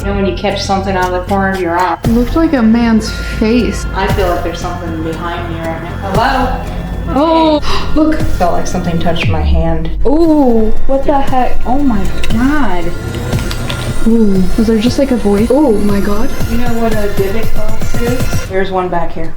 know when you catch something out of the corner of your eye? It looked like a man's face. I feel like there's something behind me right now. Hello? Oh, look. Felt like something touched my hand. Oh, what the heck? Oh my god. Ooh, was there just like a voice? Oh my god. You know what a Dybbuk box is? There's one back here.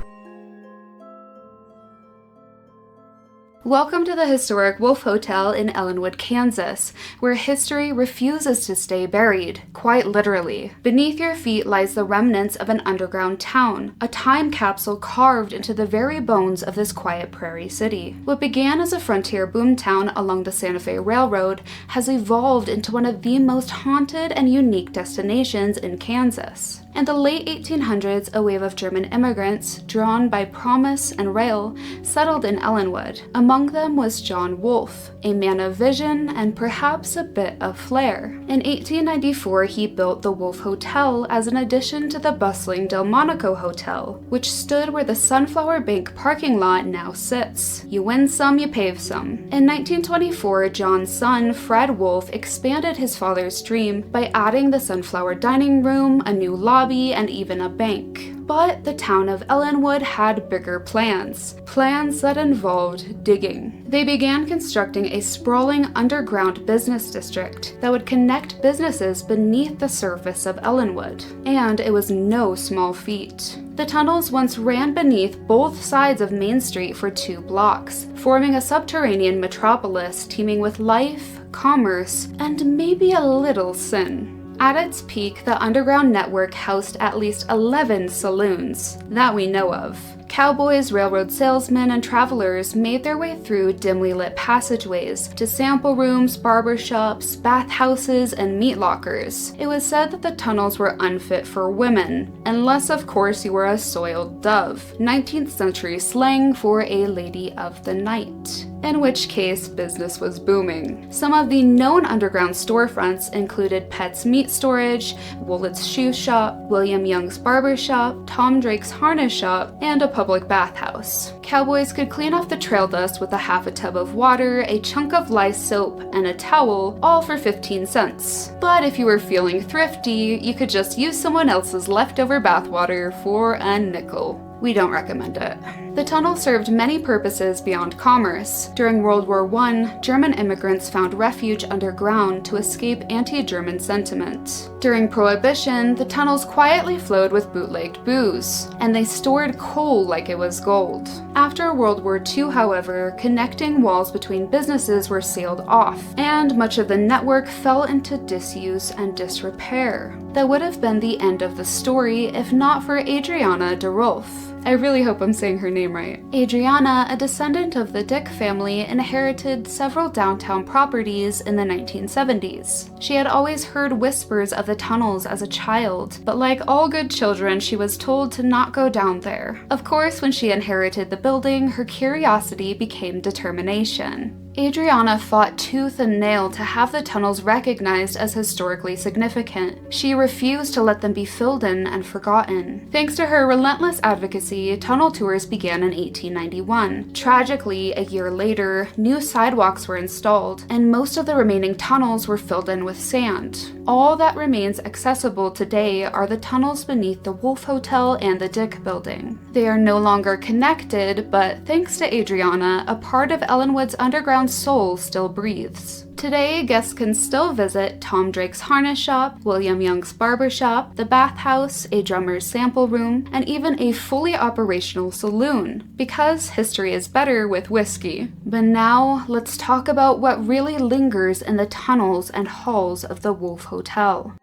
Welcome to the historic Wolf Hotel in Ellinwood, Kansas, where history refuses to stay buried, quite literally. Beneath your feet lies the remnants of an underground town, a time capsule carved into the very bones of this quiet prairie city. What began as a frontier boomtown along the Santa Fe Railroad has evolved into one of the most haunted and unique destinations in Kansas. In the late 1800s, a wave of German immigrants, drawn by promise and rail, settled in Ellinwood. Among them was John Wolfe, a man of vision and perhaps a bit of flair. In 1894, he built the Wolfe Hotel as an addition to the bustling Delmonico Hotel, which stood where the Sunflower Bank parking lot now sits. You win some, you pave some. In 1924, John's son, Fred Wolfe, expanded his father's dream by adding the Sunflower Dining Room, a new lobby, and even a bank. But the town of Ellinwood had bigger plans that involved digging. They began constructing a sprawling underground business district that would connect businesses beneath the surface of Ellinwood. And it was no small feat. The tunnels once ran beneath both sides of Main Street for 2 blocks, forming a subterranean metropolis teeming with life, commerce, and maybe a little sin. At its peak, the underground network housed at least 11 saloons, that we know of. Cowboys, railroad salesmen, and travelers made their way through dimly lit passageways to sample rooms, barber shops, bathhouses, and meat lockers. It was said that the tunnels were unfit for women, unless of course you were a soiled dove, 19th century slang for a lady of the night. In which case, business was booming. Some of the known underground storefronts included Pet's Meat Storage, Woolett's Shoe Shop, William Young's Barber Shop, Tom Drake's Harness Shop, and a public bathhouse. Cowboys could clean off the trail dust with a half a tub of water, a chunk of lye soap, and a towel, all for 15 cents. But if you were feeling thrifty, you could just use someone else's leftover bathwater for a nickel. We don't recommend it. The tunnel served many purposes beyond commerce. During World War I, German immigrants found refuge underground to escape anti-German sentiment. During Prohibition, the tunnels quietly flowed with bootlegged booze, and they stored coal like it was gold. After World War II, however, connecting walls between businesses were sealed off, and much of the network fell into disuse and disrepair. That would have been the end of the story if not for Adriana de Rolf. I really hope I'm saying her name right. Adriana, a descendant of the Dick family, inherited several downtown properties in the 1970s. She had always heard whispers of the tunnels as a child, but like all good children, she was told to not go down there. Of course, when she inherited the building, her curiosity became determination. Adriana fought tooth and nail to have the tunnels recognized as historically significant. She refused to let them be filled in and forgotten. Thanks to her relentless advocacy, tunnel tours began in 1891. Tragically, a year later, new sidewalks were installed, and most of the remaining tunnels were filled in with sand. All that remains accessible today are the tunnels beneath the Wolfe Hotel and the Dick Building. They are no longer connected, but thanks to Adriana, a part of Ellinwood's underground soul still breathes. Today, guests can still visit Tom Drake's Harness Shop, William Young's Barber Shop, the Bathhouse, a drummer's sample room, and even a fully operational saloon, because history is better with whiskey. But now, let's talk about what really lingers in the tunnels and halls of the Wolfe Hotel.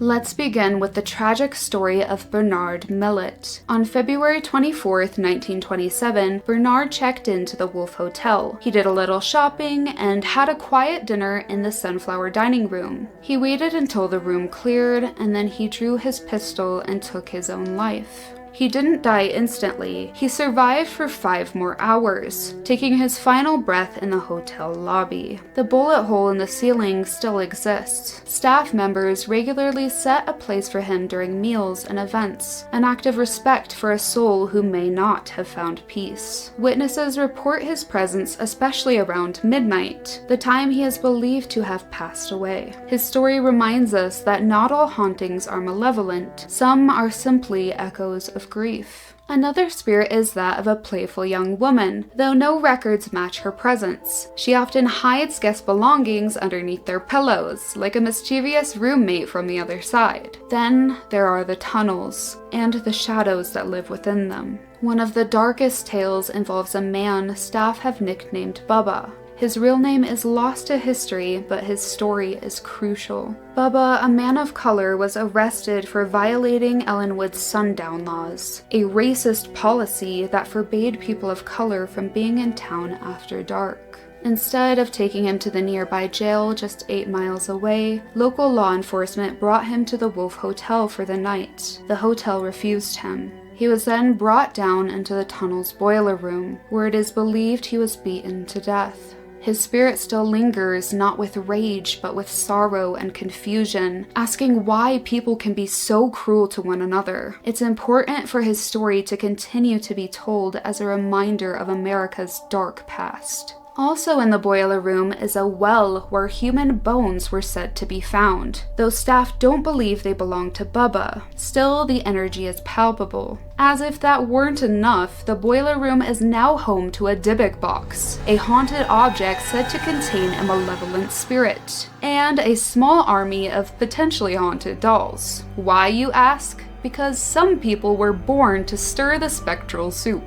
Let's begin with the tragic story of Bernard Millet. On February 24th, 1927, Bernard checked into the Wolfe Hotel. He did a little shopping and had a quiet dinner in the Sunflower Dining Room. He waited until the room cleared, and then he drew his pistol and took his own life. He didn't die instantly. He survived for 5 more hours, taking his final breath in the hotel lobby. The bullet hole in the ceiling still exists. Staff members regularly set a place for him during meals and events, an act of respect for a soul who may not have found peace. Witnesses report his presence especially around midnight, the time he is believed to have passed away. His story reminds us that not all hauntings are malevolent. Some are simply echoes of grief. Another spirit is that of a playful young woman, though no records match her presence. She often hides guest belongings underneath their pillows, like a mischievous roommate from the other side. Then there are the tunnels, and the shadows that live within them. One of the darkest tales involves a man staff have nicknamed Bubba. His real name is lost to history, but his story is crucial. Bubba, a man of color, was arrested for violating Ellinwood's sundown laws, a racist policy that forbade people of color from being in town after dark. Instead of taking him to the nearby jail just 8 miles away, local law enforcement brought him to the Wolf Hotel for the night. The hotel refused him. He was then brought down into the tunnel's boiler room, where it is believed he was beaten to death. His spirit still lingers, not with rage, but with sorrow and confusion, asking why people can be so cruel to one another. It's important for his story to continue to be told as a reminder of America's dark past. Also in the boiler room is a well where human bones were said to be found. Though staff don't believe they belong to Bubba, still the energy is palpable. As if that weren't enough, the boiler room is now home to a Dybbuk box, a haunted object said to contain a malevolent spirit, and a small army of potentially haunted dolls. Why, you ask? Because some people were born to stir the spectral soup.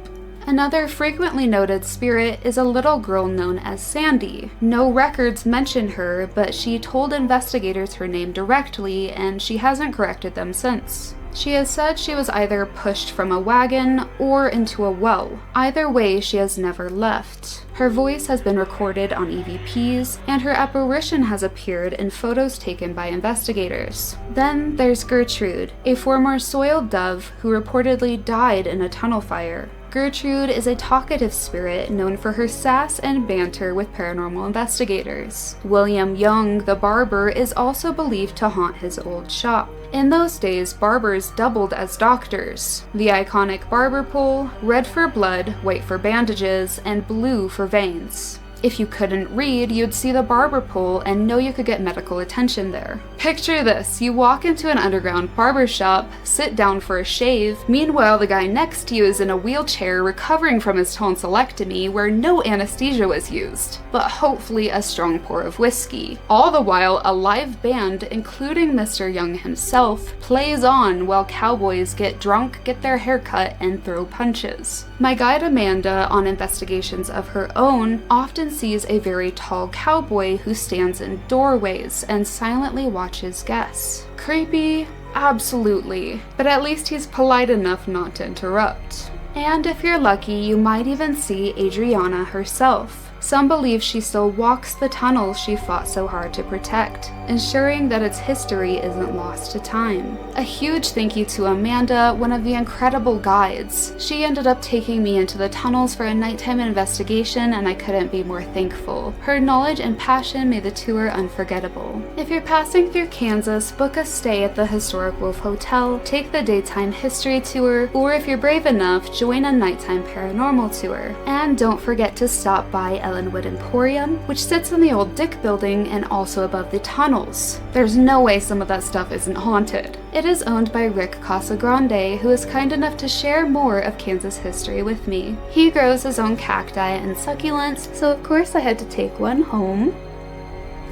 Another frequently noted spirit is a little girl known as Sandy. No records mention her, but she told investigators her name directly, and she hasn't corrected them since. She has said she was either pushed from a wagon or into a well. Either way, she has never left. Her voice has been recorded on EVPs, and her apparition has appeared in photos taken by investigators. Then there's Gertrude, a former soiled dove who reportedly died in a tunnel fire. Gertrude is a talkative spirit known for her sass and banter with paranormal investigators. William Young, the barber, is also believed to haunt his old shop. In those days, barbers doubled as doctors. The iconic barber pole, red for blood, white for bandages, and blue for veins. If you couldn't read, you'd see the barber pole and know you could get medical attention there. Picture this, you walk into an underground barber shop, sit down for a shave, meanwhile the guy next to you is in a wheelchair recovering from his tonsillectomy where no anesthesia was used, but hopefully a strong pour of whiskey. All the while, a live band, including Mr. Young himself, plays on while cowboys get drunk, get their hair cut, and throw punches. My guide Amanda, on investigations of her own, often sees a very tall cowboy who stands in doorways and silently watches guests. Creepy? Absolutely. But at least he's polite enough not to interrupt. And if you're lucky, you might even see Adriana herself. Some believe she still walks the tunnels she fought so hard to protect, ensuring that its history isn't lost to time. A huge thank you to Amanda, one of the incredible guides. She ended up taking me into the tunnels for a nighttime investigation, and I couldn't be more thankful. Her knowledge and passion made the tour unforgettable. If you're passing through Kansas, book a stay at the historic Wolf Hotel, take the daytime history tour, or if you're brave enough, join a nighttime paranormal tour. And don't forget to stop by Ellinwood Emporium, which sits in the old Dybbuk building and also above the tunnels. There's no way some of that stuff isn't haunted. It is owned by Rick Casagrande, who is kind enough to share more of Kansas history with me. He grows his own cacti and succulents, so of course I had to take one home.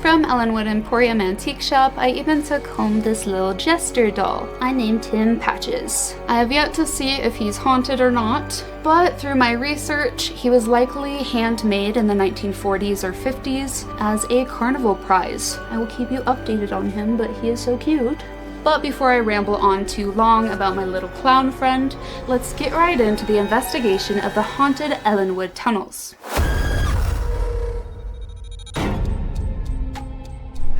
From Ellinwood Emporium Antique Shop, I even took home this little jester doll. I named him Patches. I have yet to see if he's haunted or not, but through my research, he was likely handmade in the 1940s or 50s as a carnival prize. I will keep you updated on him, but he is so cute. But before I ramble on too long about my little clown friend, let's get right into the investigation of the haunted Ellinwood tunnels.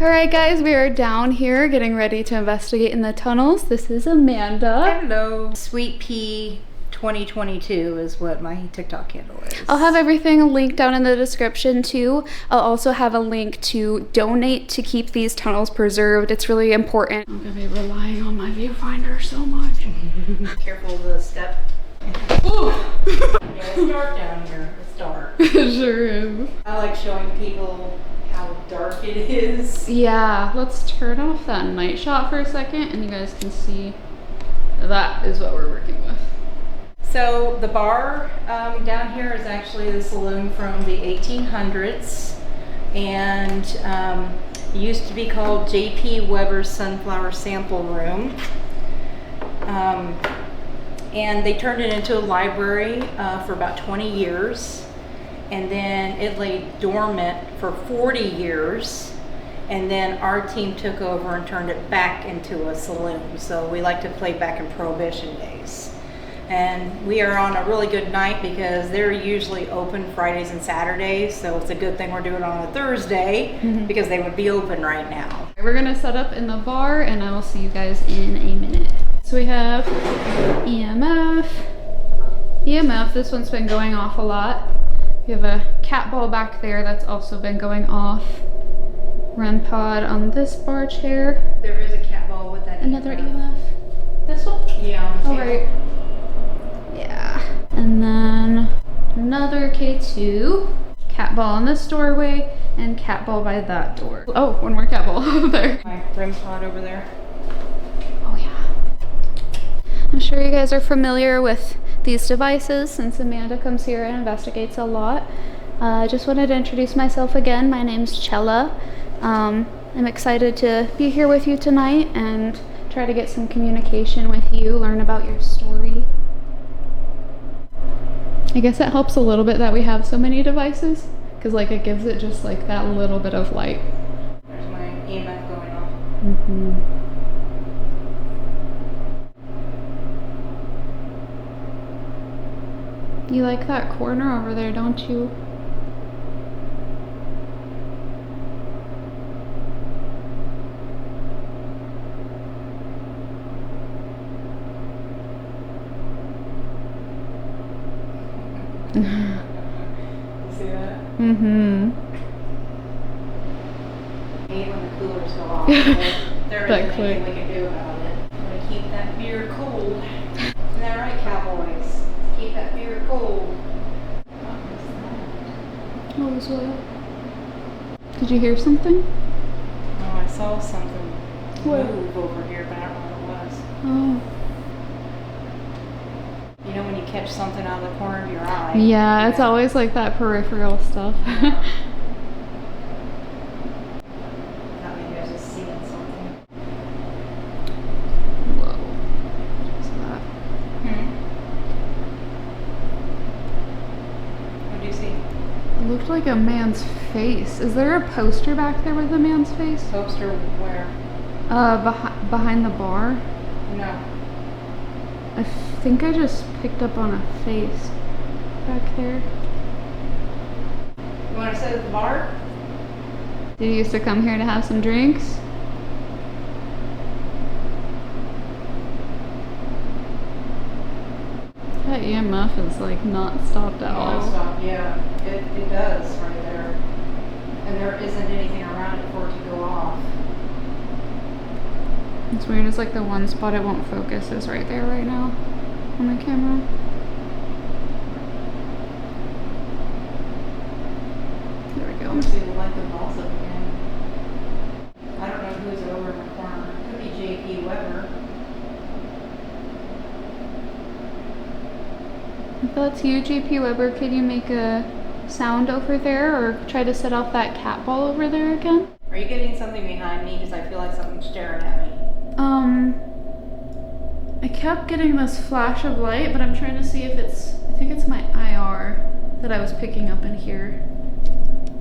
Alright guys, we are down here getting ready to investigate in the tunnels. This is Amanda. Hello. Sweet Pea 2022 is what my TikTok handle is. I'll have everything linked down in the description too. I'll also have a link to donate to keep these tunnels preserved. It's really important. I'm gonna be relying on my viewfinder so much. Careful of the step. Yeah, it's dark down here. It's dark. It sure is. I like showing people how dark it is. Yeah, let's turn off that night shot for a second and you guys can see that is what we're working with. So the bar down here is actually the saloon from the 1800s, and it used to be called J.P. Weber's Sunflower Sample Room. And they turned it into a library for about 20 years, and then it lay dormant for 40 years, and then our team took over and turned it back into a saloon. So we like to play back in Prohibition days. And we are on a really good night because they're usually open Fridays and Saturdays, so it's a good thing we're doing it on a Thursday because they would be open right now. We're gonna set up in the bar and I will see you guys in a minute. So we have EMF, this one's been going off a lot. We have a cat ball back there that's also been going off. REM pod on this bar chair. There is a cat ball with that. Another EMF. This one? Yeah, on the All table. right. Yeah. And then another K2. Cat ball in this doorway and cat ball by that door. Oh, one more cat ball over there. My REM pod over there. Oh yeah. I'm sure you guys are familiar with these devices since Amanda comes here and investigates a lot. I just wanted to introduce myself again. My name's Chella. I'm excited to be here with you tonight and try to get some communication with you, learn about your story. I guess it helps a little bit that we have so many devices because like it gives it just like that little bit of light. There's my EMF going off. You like that corner over there, don't you? You see that? I hate when the coolers go off. There That isn't anything quick. we can do about it. I'm gonna keep that beer cold. Isn't that right, cowboys? Keep that beer cold. What was that? Did you hear something? Oh, I saw something What? move over here, but I don't know what it was. Oh. You know when you catch something out of the corner of your eye? Yeah, it's always like that peripheral stuff. Thought maybe I was just seeing something. Whoa. What's that? What do you see? It looked like a man's face. Is there a poster back there with a man's face? Poster where? Behind the bar. No. I think I just picked up on a face back there. You want to sit at the bar? Did you used to come here to have some drinks? That EMF is like not stopped at all. Non-stop, yeah. It does right there. And there isn't anything around it for it to go off. It's weird, it's like the one spot it won't focus is right there right now on the camera. There we I'm go. gonna see the light the balls up again. I don't know who's over in the corner. It could be J.P. Weber. If that's you, JP Weber, could you make a sound over there or try to set off that cat ball over there again? Are you getting something behind me? Because I feel like something's staring at me. I kept getting this flash of light, but I'm trying to see if it's, I think it's my IR that I was picking up in here.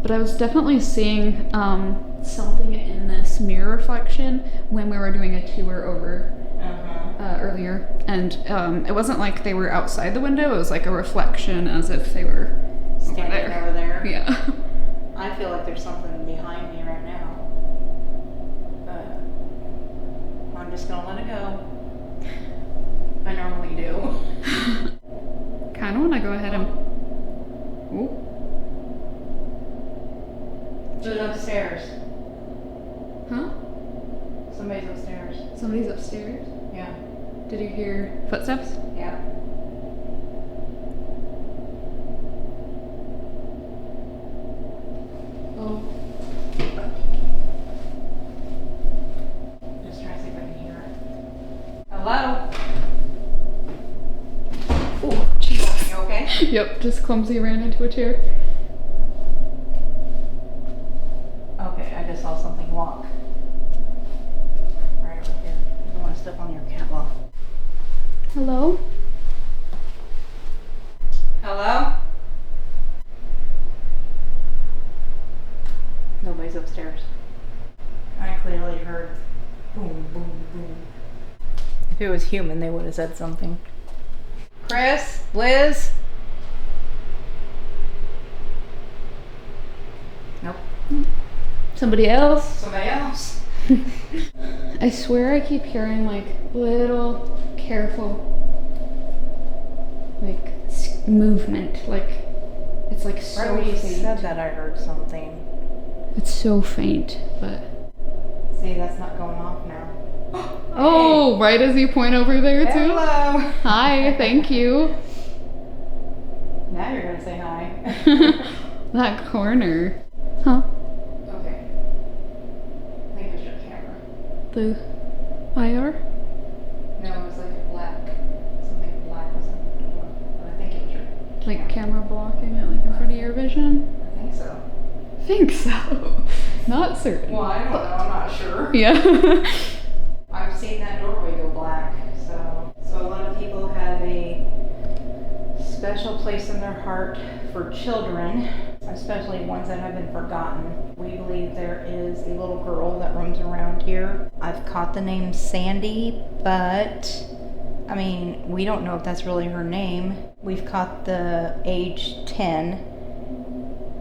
But I was definitely seeing something in this mirror reflection when we were doing a tour over earlier. And it wasn't like they were outside the window, it was like a reflection as if they were Standing over there. Yeah. I feel like there's something behind me right now. Huh? Somebody's upstairs. Somebody's upstairs? Yeah. Did you hear footsteps? Yeah. Oh. Just trying to see if I can hear it. Hello? Oh, Jesus. You okay? Yep, just clumsy ran into a chair. Okay, I just saw something walk. Right over here. I don't want to step on your catwalk. Hello? Hello? Nobody's upstairs. I clearly heard boom, boom, boom. If it was human, they would have said something. Chris? Liz? Nope. Somebody else? Somebody else? I swear I keep hearing like little careful like movement, like it's like so Right when you faint. said that, I heard something. It's so faint, but See, that's not going off now. oh, right as you point over there too. Hello. Hi, thank you. Now you're gonna say hi. That corner. Huh? Okay. I think it was your camera. The IR? No, it was like black. Something black was in the door. But I think it was your Like camera blocking it like in front of your vision? I think so. Think so. Not certain. Well, I don't know. I'm not sure. Yeah. I've seen that doorway go black. So a lot of people have a special place in their heart for children, especially ones that have been forgotten. We believe there is a little girl that roams around here. I've caught the name Sandy, but I mean, we don't know if that's really her name. We've caught the age 10,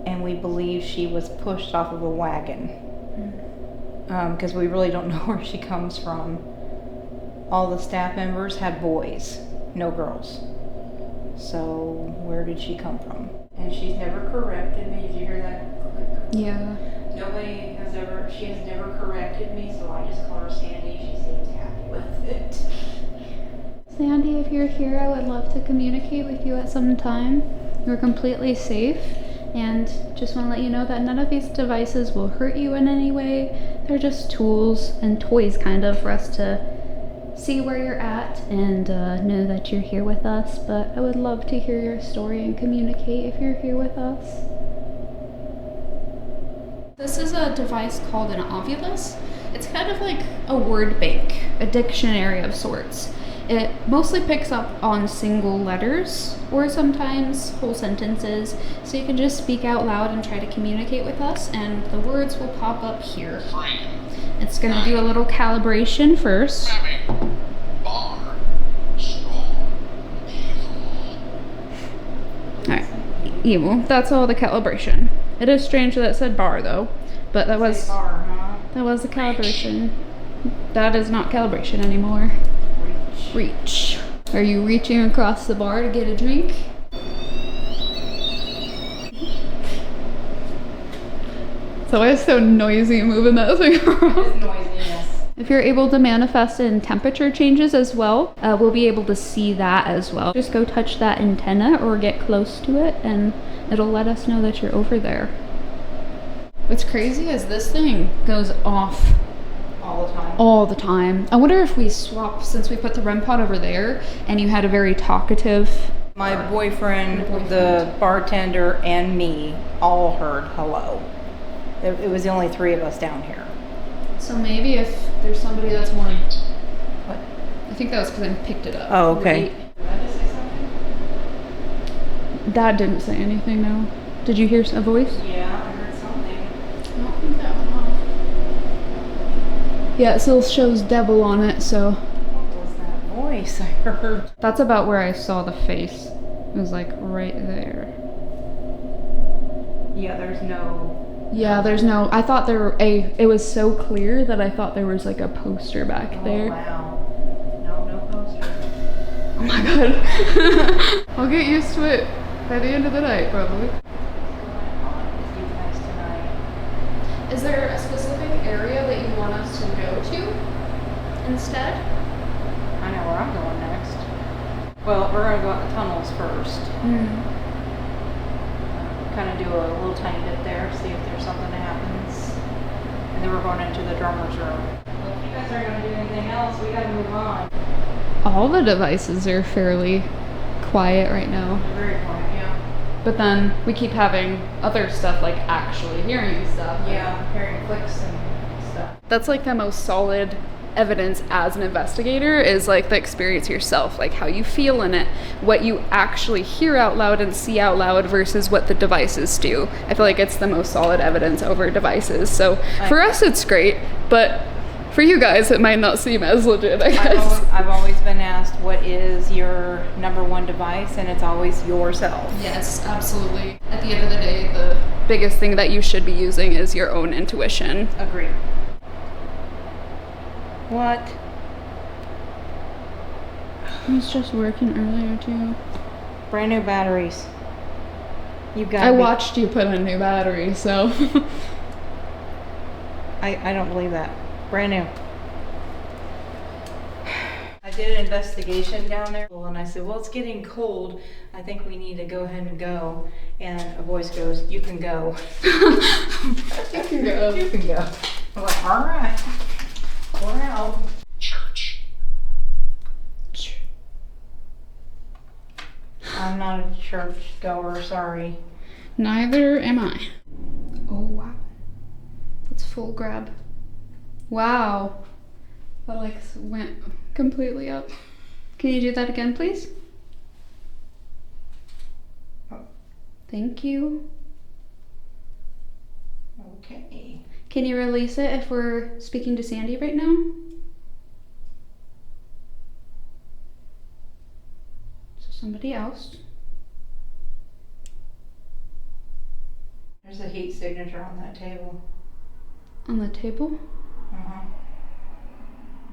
and we believe she was pushed off of a wagon. Because we really don't know where she comes from. All the staff members had boys, no girls. So where did she come from? And she's never corrected me. Did you hear that click? Yeah. She has never corrected me, so I just call her Sandy. She seems happy with it. Sandy, if you're here, I would love to communicate with you at some time. You're completely safe, and just want to let you know that none of these devices will hurt you in any way. They're just tools and toys kind of for us to see where you're at and know that you're here with us, but I would love to hear your story and communicate if you're here with us. This is a device called an ovulus. It's kind of like a word bank, a dictionary of sorts. It mostly picks up on single letters or sometimes whole sentences, so you can just speak out loud and try to communicate with us, and the words will pop up here. It's going to do a little calibration first. Alright, evil. That's all the calibration. It is strange that it said bar though, but that was the calibration. That is not calibration anymore. Reach. Are you reaching across the bar to get a drink? It's always so noisy moving that thing around. It's noisy, yes. If you're able to manifest in temperature changes as well, we'll be able to see that as well. Just go touch that antenna or get close to it and it'll let us know that you're over there. What's crazy is this thing goes off All the time. all the time. I wonder if we swap, since we put the REM pod over there and you had a very talkative... My boyfriend, the bartender, and me all heard hello. It was the only three of us down here. So maybe if there's somebody that's more... What? I think that was because I picked it up. Oh, okay. Wait. Did I just say something? Dad didn't say anything, no. Did you hear a voice? Yeah, I heard something. I don't think that went off. Yeah, it still shows devil on it, so... What was that voice I heard? That's about where I saw the face. It was like right there. Yeah, there's no... Yeah, there's no... I thought it was so clear that I thought there was like a poster back there. Oh, wow. No poster. Oh my god. I'll get used to it by the end of the night, probably. Is there a specific area that you instead. I know where I'm going next. Well, we're gonna go out the tunnels first. Kind of do a little tiny bit there, see if there's something that happens. And then we're going into the drummer's room. Well, if you guys aren't gonna do anything else, we gotta move on. All the devices are fairly quiet right now. Very quiet, yeah. But then we keep having other stuff, like actually hearing stuff. Yeah, hearing clicks and stuff. That's like the most solid evidence as an investigator, is like the experience yourself, like how you feel in it, what you actually hear out loud and see out loud versus what the devices do. I feel like it's the most solid evidence over devices. So for us it's great, but for you guys it might not seem as legit, I guess. I've always been asked what is your number one device, and it's always yourself. Yes, absolutely. At the end of the day, the biggest thing that you should be using is your own intuition. Agreed. What? It was just working earlier too. Brand new batteries. You got. I watched you put in new batteries, so. I don't believe that. Brand new. I did an investigation down there, and I said, well, it's getting cold. I think we need to go ahead and go. And a voice goes, you can go. You can go. You can go. I'm like, all right. We're out. Church. I'm not a church goer, sorry. Neither am I. Oh, wow. That's full grab. Wow. That like went completely up. Can you do that again, please? Oh. Thank you. Okay. Can you release it if we're speaking to Sandy right now? So somebody else. There's a heat signature on that table. On the table? Uh-huh.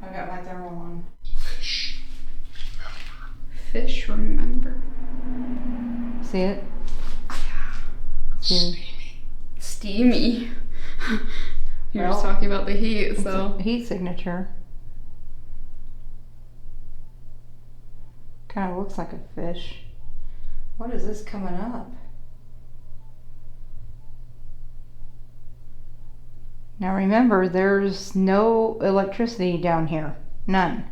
I got my thermal on. Fish. Remember. Fish, remember. See it? See? Steamy. Steamy. You're Well, just talking about the heat, It's so. a heat signature. Kind of looks like a fish. What is this coming up? Now remember, there's no electricity down here. None.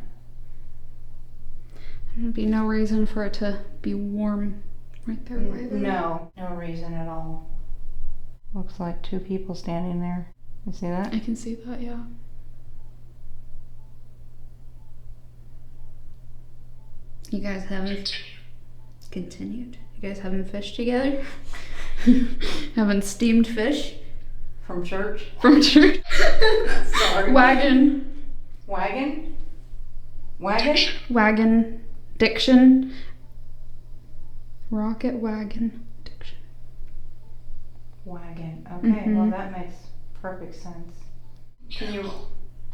There'd be no reason for it to be warm right there. Either. No reason at all. Looks like two people standing there. You see that? I can see that, yeah. You guys haven't continued. You guys haven't fished together? Haven't steamed fish From church? from church? Sorry. Wagon. Wagon? Wagon? Wagon. Diction. Rocket wagon. Diction. Wagon. Okay, well Mhm. that makes perfect sense. Can you...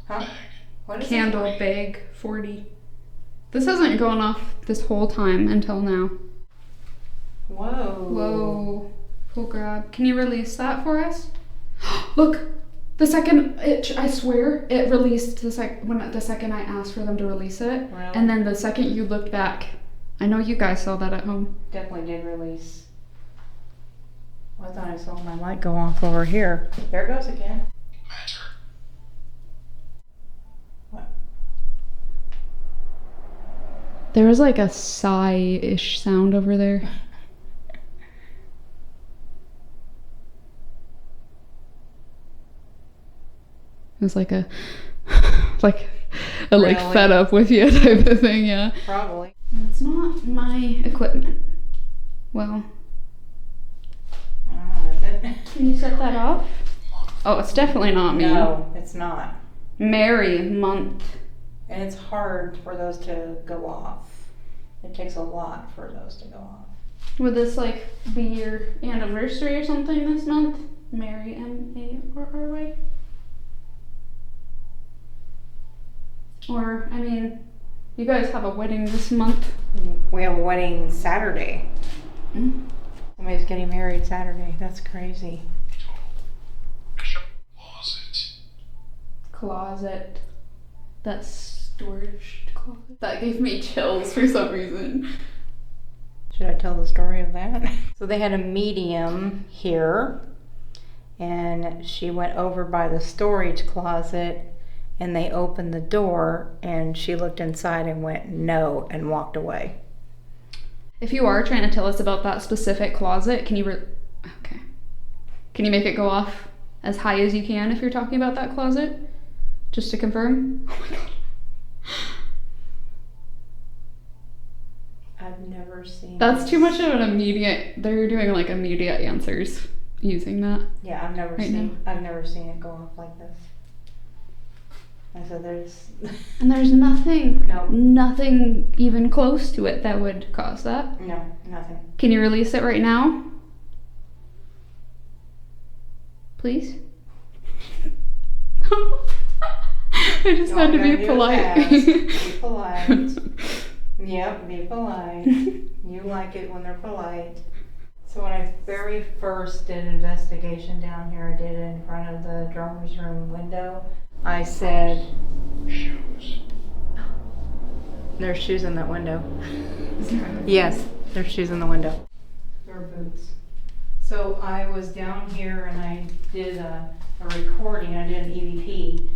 Huh? What is Candle it? bag 40. This hasn't gone off this whole time until now. Whoa. Whoa. Full grab. Can you release that for us? Look! The second I swear, it released the second I asked for them to release it. Really? And then the second you looked back. I know you guys saw that at home. Definitely did release. I thought I saw my light go off over here. There it goes again. Matter. What? There was like a sigh-ish sound over there. It was like a like Really? fed up with you type of thing, yeah. Probably. It's not my equipment. Well, I don't know, is it? can you set that off? Oh, it's definitely not me. No, it's not. Mary month. And it's hard for those to go off. It takes a lot for those to go off. Would this like be your anniversary or something this month? Mary M-A-R-R-Y? Or, I mean, you guys have a wedding this month. We have a wedding Saturday. Mm. Somebody's getting married Saturday. That's crazy. Bishop. Closet. Closet. That's storage closet. That gave me chills for some reason. Should I tell the story of that? So they had a medium here, and she went over by the storage closet, and they opened the door, and she looked inside and went, no, and walked away. If you are trying to tell us about that specific closet, can you okay. Can you make it go off as high as you can if you're talking about that closet? Just to confirm? Oh my god. I've never seen That's this. too much of an immediate, they're doing like immediate answers using that. Yeah, I've never Right seen it go off like this. I said there's And there's nothing, No. nothing even close to it that would cause that. no, nothing. Can you release it right now? Please? I just had to be polite. Be polite. Yep, be polite. You like it when they're polite. So when I very first did an investigation down here, I did it in front of the drummer's room window. I said, Shoes. there's shoes in that window. Yes, there's shoes in the window. There are boots. So I was down here and I did a recording, I did an EVP.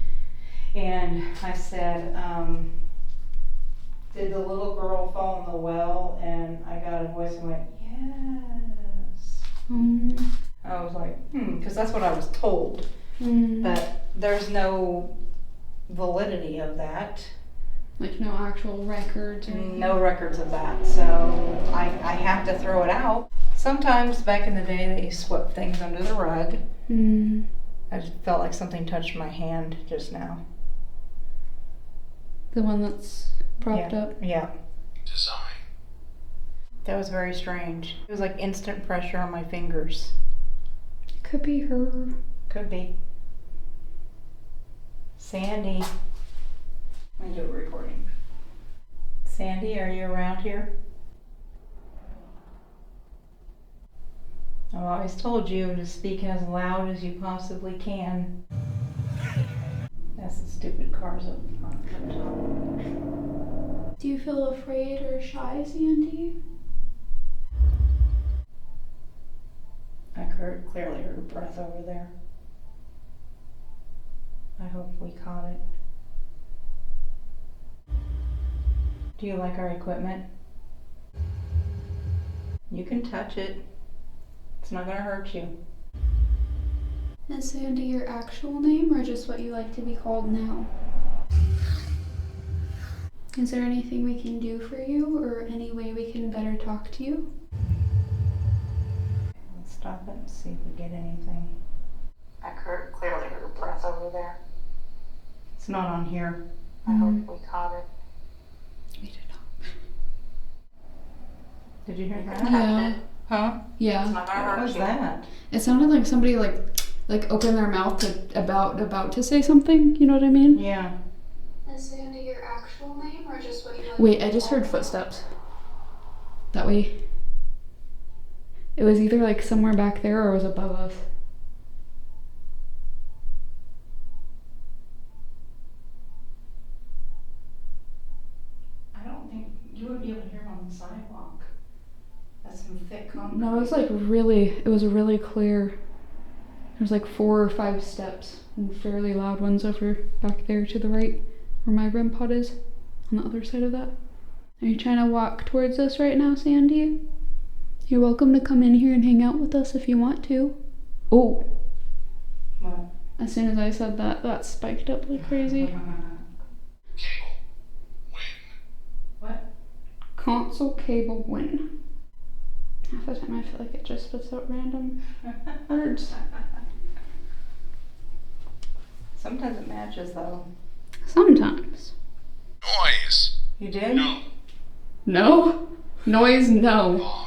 And I said, did the little girl fall in the well? And I got a voice and went, yes. I was like, because that's what I was told. But there's no validity of that. Like no actual records or anything? No records of that. So I have to throw it out. Sometimes back in the day they swept things under the rug. I just felt like something touched my hand just now. The one that's propped up? Yeah. Design. That was very strange. It was like instant pressure on my fingers. Could be her. Could be. Sandy. Let me do a recording. Sandy, are you around here? I've always told you to speak as loud as you possibly can. That's the stupid cars up front. Do you feel afraid or shy, Sandy? I clearly heard a breath over there. I hope we caught it. Do you like our equipment? You can touch it. It's not gonna hurt you. Is Sandy your actual name or just what you like to be called now? Is there anything we can do for you or any way we can better talk to you? Let's stop it and see if we get anything. I clearly heard a breath over there. It's not on here. I hope we caught it. We did not. Did you hear that? Yeah. Huh? Yeah. What was that? It sounded like somebody like opened their mouth to, about to say something, you know what I mean? Yeah. Is Sandy your actual name or just what you like? Wait, I just heard footsteps. That way. It was either like somewhere back there or it was above us. I don't think you would be able to hear him on the sidewalk. That's some thick concrete. No, it was like it was really clear. There's like 4 or 5 steps and fairly loud ones over back there to the right where my REM pod is on the other side of that. Are you trying to walk towards us right now, Sandy? You're welcome to come in here and hang out with us if you want to. Oh, What? as soon as I said that, that spiked up like crazy. Cable. Win. What? Console cable win. Half the time I feel like it just spits out random words. Sometimes it matches though. Sometimes. Noise. You did? No. No? Noise, no. Far.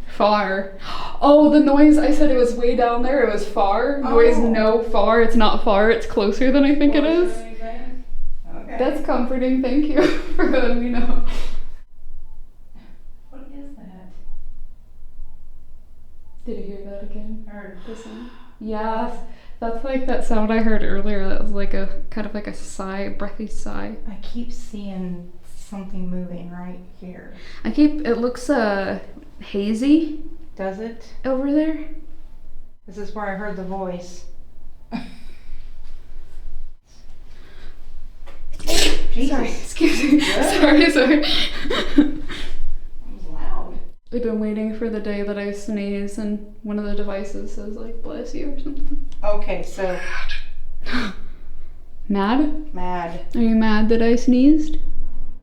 Far. Oh, the noise, I said it was way down there, it was far. Noise, Oh. no, far. It's not far, it's closer than I think it is. Okay. That's comforting, thank you for letting me know. What is that? Did you hear that again? Heard. The sound? Yeah, That's like that sound I heard earlier. That was like a kind of like a sigh, breathy sigh. I keep seeing something moving right here. It looks hazy Does it? over there. This is where I heard the voice. Jesus. Sorry, excuse me. Good. Sorry. That was loud. I've been waiting for the day that I sneeze and one of the devices says like bless you or something. Okay, so Mad? mad. Are you mad that I sneezed?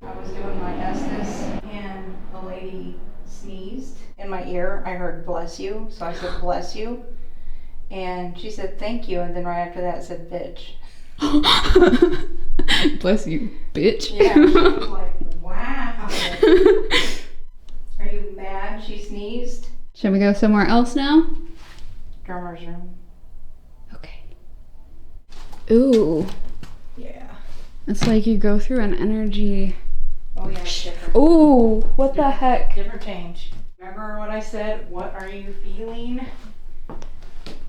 I was doing my Estes and a lady sneezed in my ear. I heard bless you, so I said bless you. And she said thank you, and then right after that said bitch. Bless you, bitch. Yeah, she was like, wow. Are you mad she sneezed? Should we go somewhere else now? Drummer's room. Okay. Ooh. Yeah. It's like you go through an energy. Oh yeah, it's different. Ooh, what the heck? Different change. Remember what I said? What are you feeling?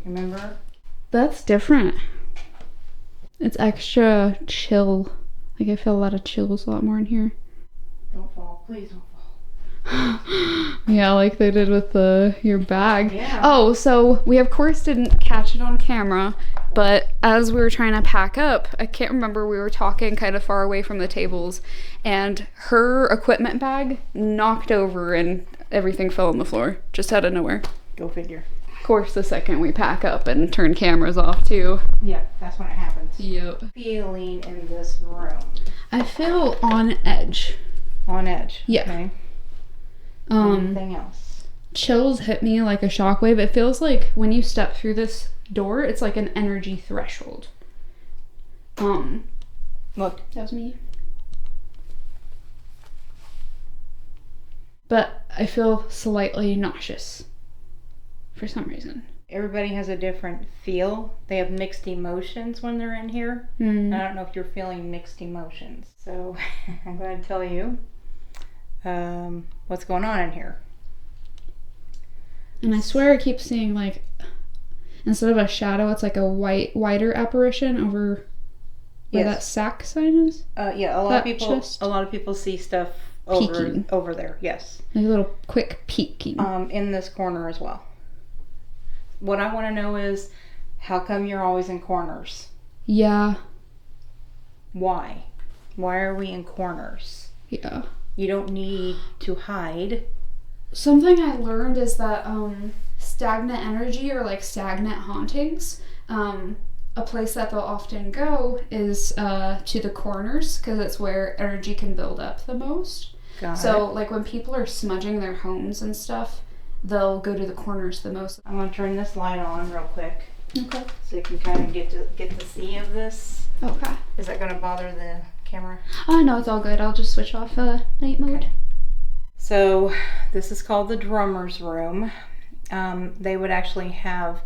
Remember? That's different. It's extra chill. Like I feel a lot of chills a lot more in here. Don't fall. Please don't fall. Yeah, like they did with your bag. Yeah. Oh, so we of course didn't catch it on camera, but as we were trying to pack up, I can't remember, we were talking kind of far away from the tables, and her equipment bag knocked over and everything fell on the floor, just out of nowhere. Go figure. Of course, the second we pack up and turn cameras off too. Yeah, that's when it happens. Yep. Feeling in this room. I feel on edge. On edge. Yeah. Okay. Um, Anything else? Chills hit me like a shockwave. It feels like when you step through this door, it's like an energy threshold. Look. That was me. But I feel slightly nauseous for some reason. Everybody has a different feel. They have mixed emotions when they're in here. Mm. I don't know if you're feeling mixed emotions. So I'm going to tell you what's going on in here. And I swear I keep seeing like, instead of a shadow, it's like a wider apparition over where Yes. that sack sign is. Yeah, a That lot of people see stuff Peeking. over there. Yes. Like a little quick peeking. In this corner as well. What I want to know is, how come you're always in corners? Yeah. Why? Why are we in corners? Yeah. You don't need to hide. Something I learned is that stagnant energy or like stagnant hauntings, a place that they'll often go is to the corners because it's where energy can build up the most. Got So it. like when people are smudging their homes and stuff, they'll go to the corners the most. I'm going to turn this light on real quick Okay. so you can kind of get to see of this. Okay. Is that going to bother the camera? Oh no, it's all good. I'll just switch off night mode. Okay. So this is called the drummer's room. They would actually have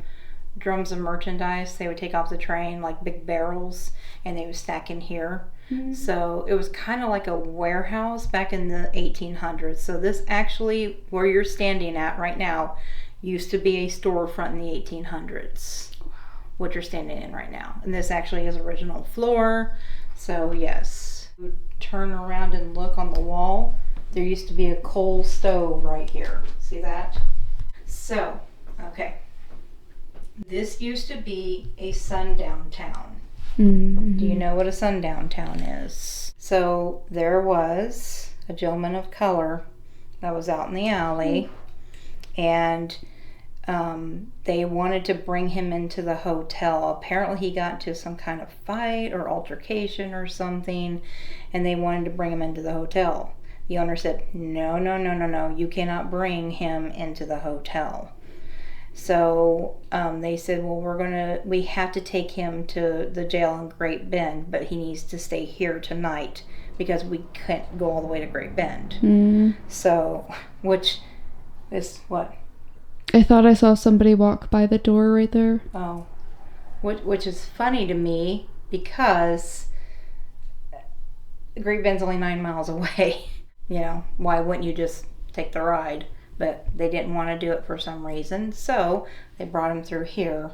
drums of merchandise. They would take off the train like big barrels and they would stack in here. Mm-hmm. So it was kind of like a warehouse back in the 1800s. So this actually, where you're standing at right now, used to be a storefront in the 1800s. What you're standing in right now. And this actually is original floor. So yes, you would turn around and look on the wall. There used to be a coal stove right here. See that? So, okay. This used to be a sundown town. Mm-hmm. Do you know what a sundown town is? So there was a gentleman of color that was out in the alley, and they wanted to bring him into the hotel. Apparently he got into some kind of fight or altercation or something, and they wanted to bring him into the hotel. The owner said, no, you cannot bring him into the hotel. So they said, well, we have to take him to the jail in Great Bend, but he needs to stay here tonight because we can't go all the way to Great Bend. Mm. So, which is what? I thought I saw somebody walk by the door right there. Oh, which is funny to me because Great Bend's only 9 miles away. You know, why wouldn't you just take the ride? But they didn't want to do it for some reason, so they brought him through here.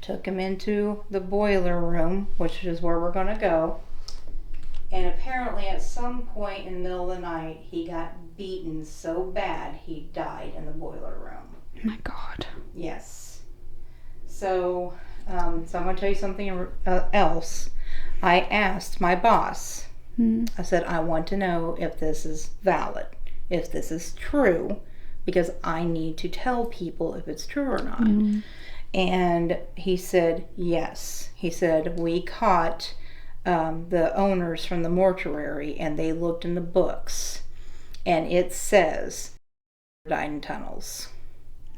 took him into the boiler room, which is where we're gonna go. And apparently at some point in the middle of the night, he got beaten so bad he died in the boiler room. Oh my God. Yes. So, I'm gonna tell you something else. I asked my boss, I said, I want to know if this is valid, if this is true, because I need to tell people if it's true or not. And he said, yes. He said, we caught the owners from the mortuary and they looked in the books and it says died in tunnels.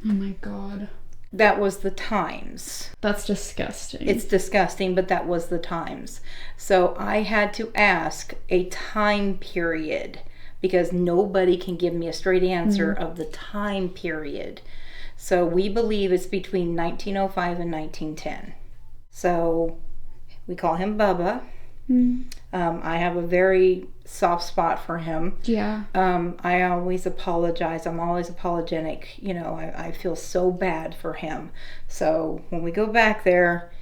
Oh my God. That was the times. That's disgusting. It's disgusting, but that was the times. So I had to ask a time period because nobody can give me a straight answer of the time period. So we believe it's between 1905 and 1910. So we call him Bubba. I have a very soft spot for him. Yeah. I always apologize. I'm always apologetic. You know, I feel so bad for him. So when we go back there,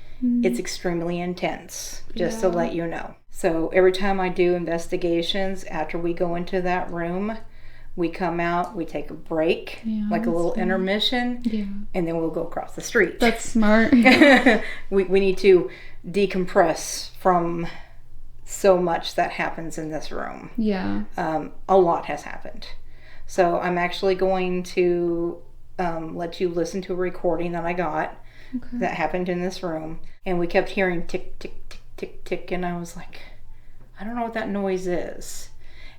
it's extremely intense, just to let you know. So every time I do investigations, after we go into that room, we come out, we take a break, like a little intermission, and then we'll go across the street. That's smart. we need to decompress from so much that happens in this room. Yeah. A lot has happened. So I'm actually going to let you listen to a recording that I got that happened in this room. And we kept hearing tick, tick, tick, tick, tick. And I was like, I don't know what that noise is.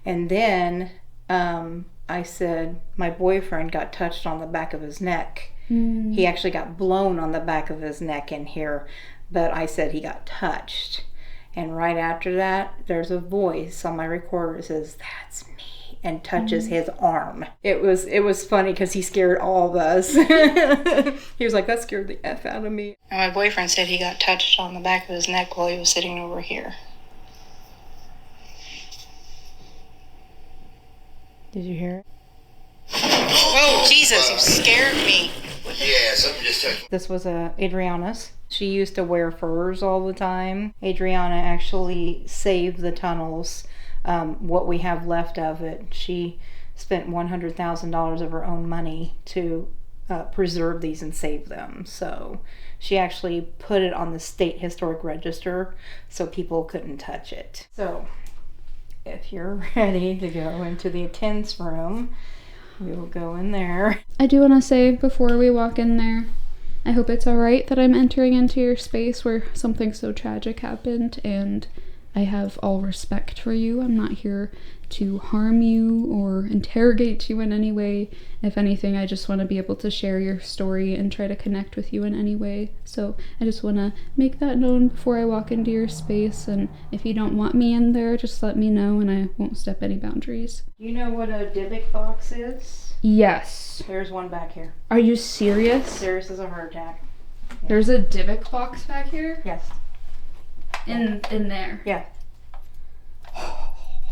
And then I said, my boyfriend got touched on the back of his neck. He actually got blown on the back of his neck in here. But I said he got touched. And right after that, there's a voice on my recorder that says, that's me, and touches his arm. It was funny because he scared all of us. He was like, that scared the F out of me. And my boyfriend said he got touched on the back of his neck while he was sitting over here. Did you hear it? Oh, Jesus, you scared me. Yeah, something just touched me. This was Adriana's. She used to wear furs all the time. Adriana actually saved the tunnels, what we have left of it. She spent $100,000 of her own money to preserve these and save them. So she actually put it on the state historic register so people couldn't touch it. So if you're ready to go into the intense room, we will go in there. I do want to say before we walk in there, I hope it's alright that I'm entering into your space where something so tragic happened, and I have all respect for you. I'm not here to harm you or interrogate you in any way. If anything, I just want to be able to share your story and try to connect with you in any way. So I just want to make that known before I walk into your space, and if you don't want me in there, just let me know and I won't step any boundaries. You know what a Dybbuk box is? Yes. There's one back here. Are you serious? Serious as a heart attack. There's a Dybbuk box back here? Yes. In there? Yeah.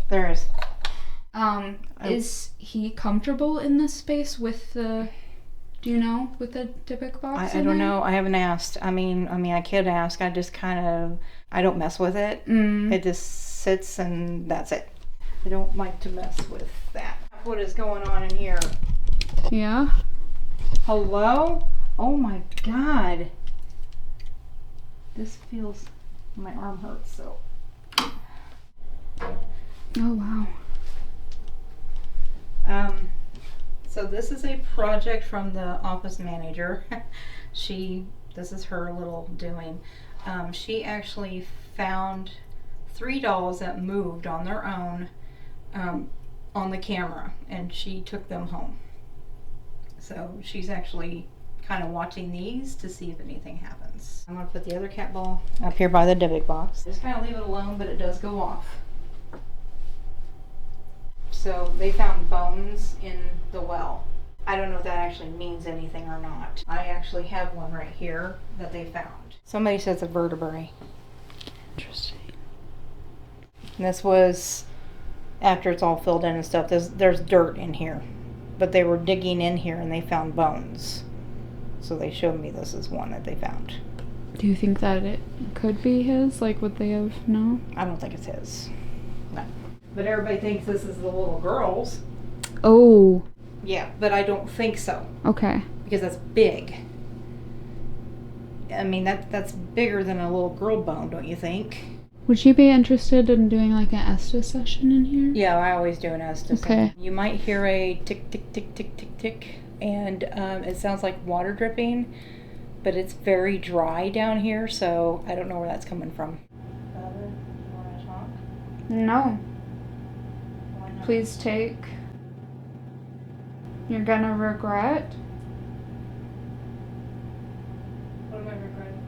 There is. Is he comfortable in this space with the, do you know, with the Dybbuk box? I don't know. I haven't asked. I mean, I could ask. I just kind of, I don't mess with it. It just sits and that's it. I don't like to mess with that. What is going on in here? Yeah? Hello? Oh my God. This feels, my arm hurts so. Oh, wow. So this is a project from the office manager. This is her little doing. She actually found 3 dolls that moved on their own on the camera, and she took them home. So she's actually kind of watching these to see if anything happens. I'm going to put the other cat ball up here by the Dybbuk box. Just kind of leave it alone, but it does go off. So they found bones in the well. I don't know if that actually means anything or not. I actually have one right here that they found. Somebody says a vertebrae. Interesting. And this was after it's all filled in and stuff. There's dirt in here, but they were digging in here and they found bones. So they showed me this is one that they found. Do you think that it could be his? Like, would they have? No? I don't think it's his. No. But everybody thinks this is the little girl's. Oh. Yeah, but I don't think so. Okay. Because that's big. I mean, that's bigger than a little girl bone, don't you think? Would you be interested in doing like an Estes session in here? Yeah, I always do an Estes. Okay. You might hear a tick, tick, tick, tick, tick, tick, and it sounds like water dripping, but it's very dry down here, so I don't know where that's coming from. Father, you want to talk? No. Why not? Please take. You're gonna regret. What am I regretting?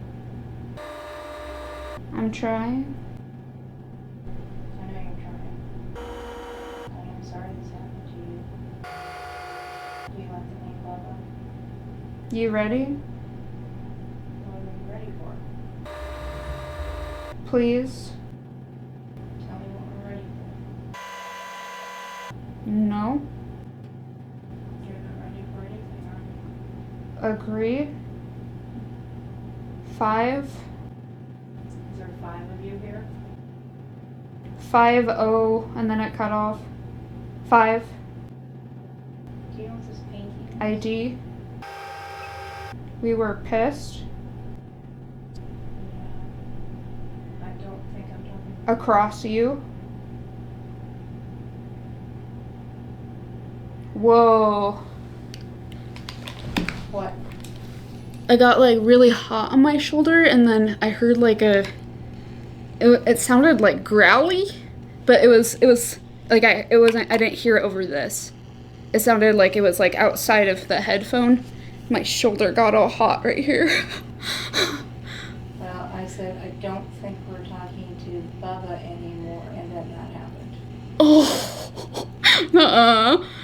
I'm trying. I know you're trying. I am sorry this happened to you. Do you like the name Bubba? You ready? What are you ready for? Please. Tell me what we're ready for. No. You're not ready for anything, are you? Agree. 5. Is there 5 of you here? 5-0, and then it cut off. 5. Do you know what this painting is? ID. We were pissed. Yeah. I don't think I'm talking. Across you. Whoa. What? I got like really hot on my shoulder, and then I heard like it sounded like growly, but it was like I didn't hear it over this. It sounded like it was like outside of the headphone. My shoulder got all hot right here. Well, I said I don't think we're talking to Bubba anymore, and then that happened. Oh.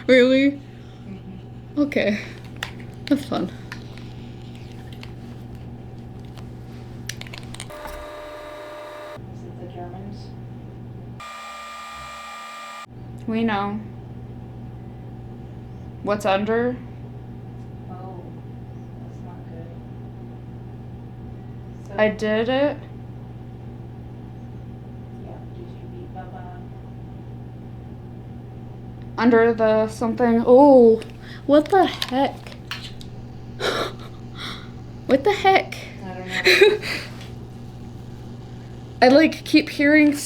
Really? Mm-hmm. Okay. That's fun. Is it the Germans? We know. What's under? Oh, that's not good. So, I did it. Yeah, did you beat Bubba up? Under the something. Oh, what the heck? What the heck? I don't know. I like keep hearing.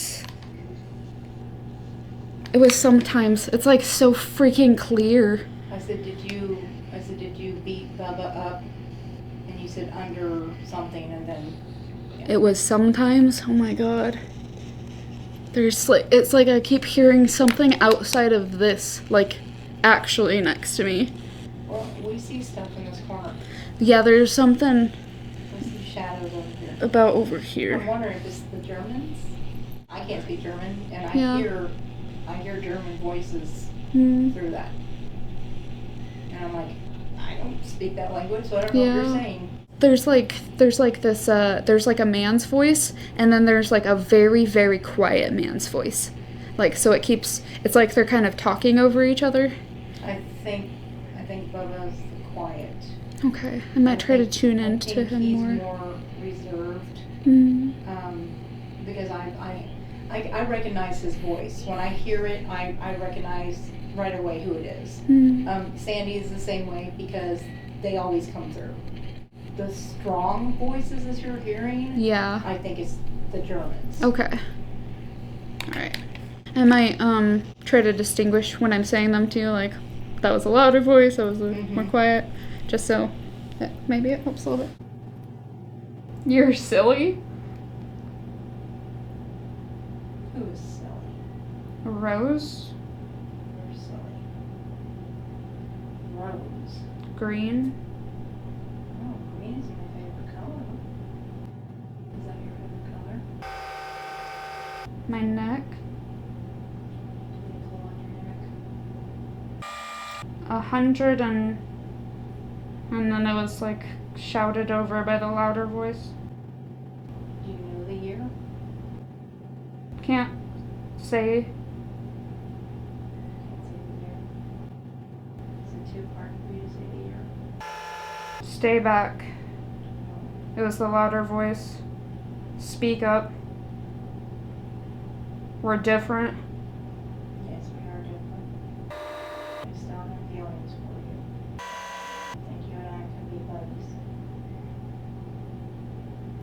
It was sometimes. It's like so freaking clear. I said, did you beat Bubba up? And you said under something, and then. Yeah. It was sometimes. Oh my god. There's like it's like I keep hearing something outside of this, like actually next to me. Well, we see stuff in this corner. Yeah, there's something We see shadows over here. about over I'm here. wondering if it's the Germans. I can't speak German, and I Yeah. hear German voices Hmm. through that. And I'm like, I don't speak that language, so I don't know what you're Yeah. saying. There's like this there's like a man's voice, and then there's like a very, very quiet man's voice. Like so it's like they're kind of talking over each other. I think Bubba's the quiet. Okay. I might try to tune I into think him he's more. more reserved. Mm. Because I recognize his voice. When I hear it, I recognize right away who it is. Mm. Sandy is the same way because they always come through. The strong voices as you're hearing, Yeah. I think it's the Germans. Okay. Alright. I might try to distinguish when I'm saying them too, like that was a louder voice, that was a more quiet, just so maybe it helps a little bit. You're silly? Who is silly? Rose? You're silly. Rose. Green? Oh, green is my favorite color. Is that your favorite color? My neck? Do you pull on your neck? 100 and then it was like shouted over by the louder voice. Do you know the year? Can't say. Can't say the year. Is it too hard for you to say the year? Stay back. It was the louder voice. Speak up. We're different. Yes, we are different. I still have feelings for you. I think you and I can be buddies.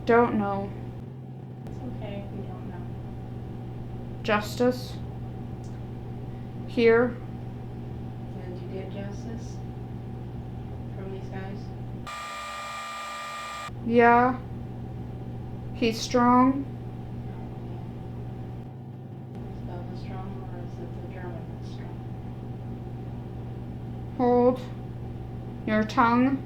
Don't know. It's okay if we don't know. Justice. Here. Did you get justice from these guys? Yeah. He's strong. Is Bubba strong or is it the German that's strong? Hold your tongue.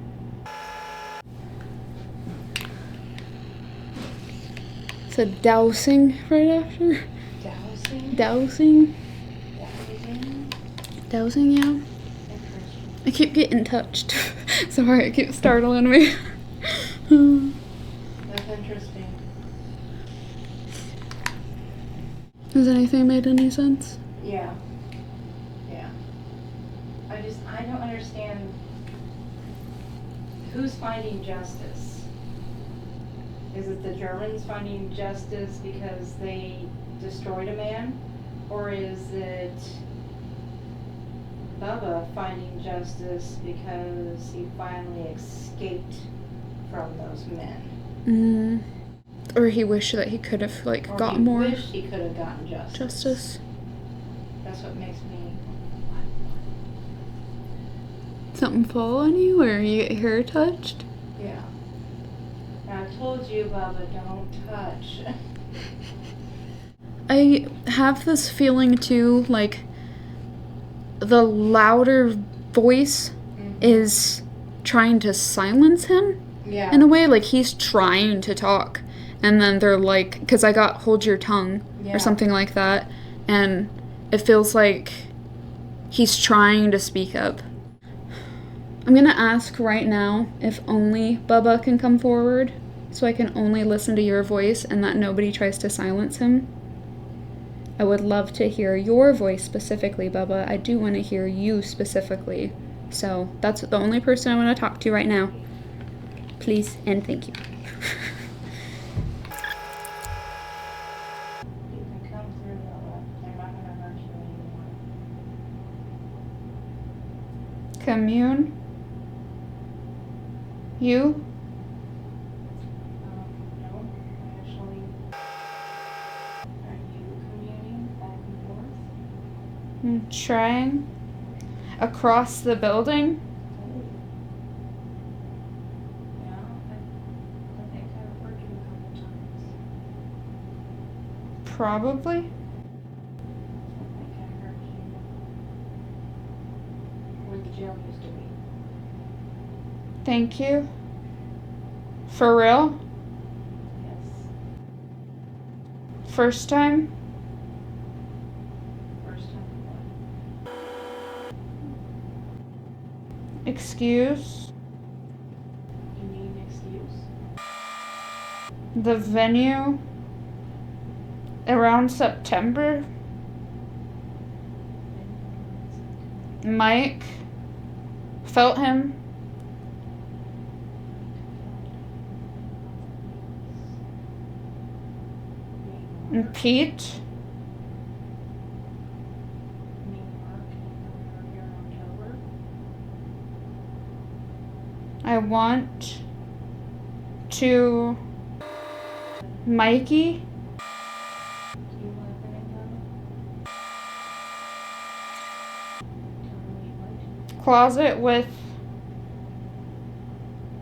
It's a dousing right after. Dowsing? Dowsing. Dowsing? Dowsing, yeah. Interesting. I keep getting touched. Sorry, it keeps startling me. That's interesting. Has anything made any sense? Yeah. Yeah. I don't understand who's finding justice. Is it the Germans finding justice because they destroyed a man? Or is it Bubba finding justice because he finally escaped from those men? Or he wished that he could have Or got he more wished he could have gotten justice. justice. That's what makes me. Something fall on you, or you get your hair touched? Yeah. And I told you, Bubba, don't touch. I have this feeling too, like the louder voice is trying to silence him Yeah. in a way, like he's trying to talk, and then they're like, because I got hold your tongue Yeah. or something like that, and it feels like he's trying to speak up. I'm gonna ask right now if only Bubba can come forward, so I can only listen to your voice and that nobody tries to silence him. I would love to hear your voice specifically, Bubba. I do want to hear you specifically. So that's the only person I want to talk to right now. Please and thank you. You can come through, Bubba. They're not gonna hurt you anymore. Commune. You. No, actually. Are you communing back and forth? I'm trying. Across the building. Oh. Yeah, I think I've heard you a couple times. Probably. I think I heard you where the jail used to be. Thank you. For real? Yes. First time? First time what? Excuse. You need an excuse? The venue. Around September. Mike. Felt him. And Pete. Me and Mark are here in October. I want to Mikey. Do you want to bring them? Tell me what? Closet with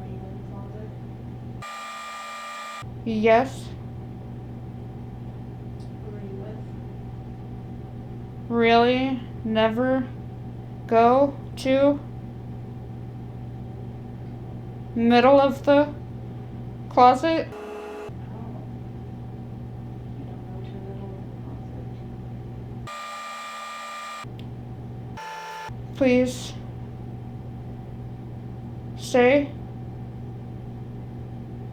Are you in the closet? yes. Who are you with? Really never go to middle of the closet. No. You don't go to the middle of the closet. Please stay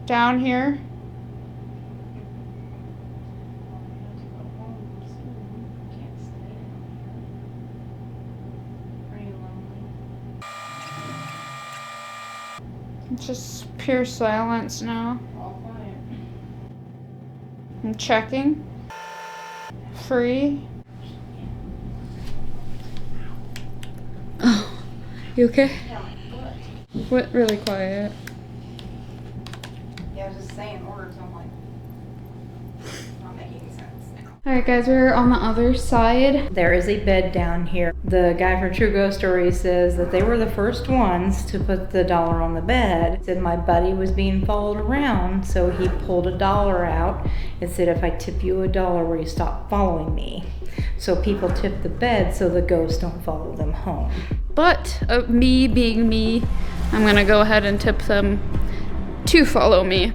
down here. Well, we have to go home soon. Can't stay down here. Are you lonely? Just pure silence now. All quiet. I'm checking. Free. Oh, you okay? What? Really quiet. Yeah, I was just saying words. I'm like, not making sense now. Alright guys, we're on the other side. There is a bed down here. The guy from True Ghost Stories says that they were the first ones to put the dollar on the bed. He said my buddy was being followed around, so he pulled a dollar out and said, if I tip you $1, will you stop following me? So people tip the bed so the ghosts don't follow them home. But me being me, I'm gonna go ahead and tip them to follow me.